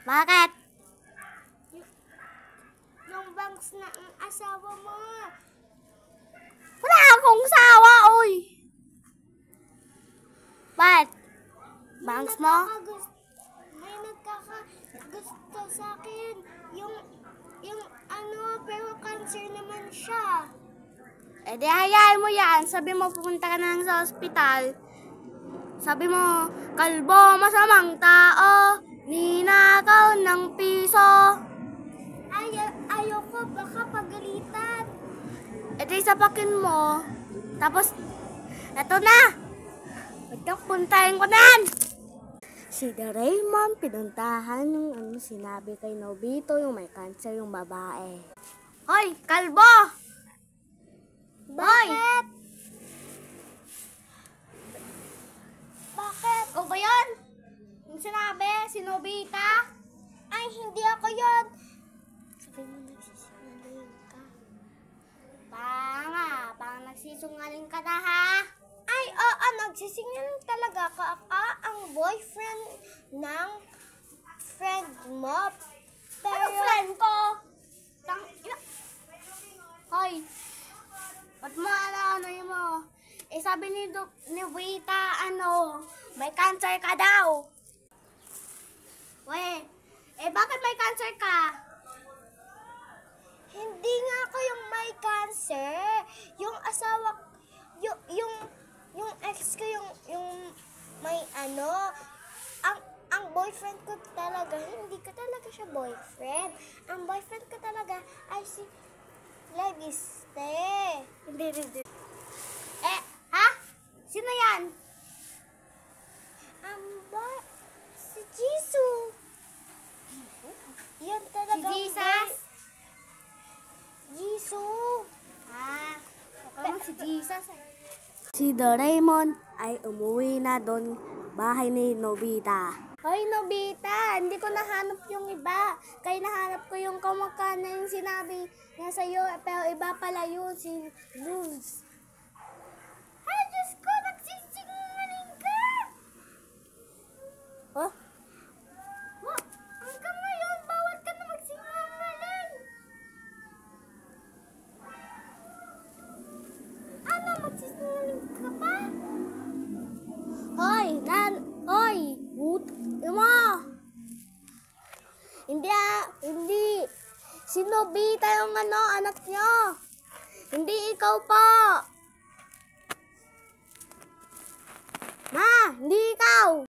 Bakit? Yung bangs na ang asawa mo. Wala akong sawa, oy. Bakit? Bangs mo? May nagkakagusto sa akin. Yung ano, pero cancer naman siya. Eh di hayaan mo yan. Sabi mo pupunta ka na lang sa ospital. Sabi mo, kalbo masamang tao, ninakaw ng piso. Ayoko, baka pagalitan. E di sapakin mo. Tapos, eto na. Puntahin ko na yan. Si Doraemon, pinuntahan yung sinabi kay Nobito, yung may cancer, yung babae. Hoy, kalbo! Bakit? Bakit? Ikaw ba yun? Yung sinabi, si Nobita? Ay, hindi ako yun. Sabi mo nagsisinungaling ka. Bang nagsisungaling ka na ha? Ay, oo, nagsisinungaling talaga ka. Ang boyfriend ng friend mo. Pero, Ano friend ko? Hoy, ba't mo ano yun mo? Eh sabi ni Nobita, may cancer ka daw. Weh, eh bakit may cancer ka? hindi nga ako yung may cancer. Yung asawa, yung ex ko, yung may ang boyfriend ko talaga, hindi ko talaga siya boyfriend. Ang boyfriend ko talaga ay si Leviste. Hindi. Eh, ha? Sino yan? Si Jisoo. Yan talaga. Si Jesus? Jisoo. Parang si Jesus eh. Si Doraemon ay umuwi na doon bahay ni Nobita. Hoy, Nobita, hindi ko nahanap yung iba. Kaya nahanap ko yung kamukha na yung sinabi niya sa'yo, pero iba pala yun, si Luz. Ay, Diyos ko, nagsisinungaling ka! Oh? Hanggang ngayon, bawal ka na magsinungaling. Ano, magsisinungaling ka pa? Hoy! Hindi. Si Nobita yung anak niyo. Hindi ikaw po. Ma, hindi ikaw.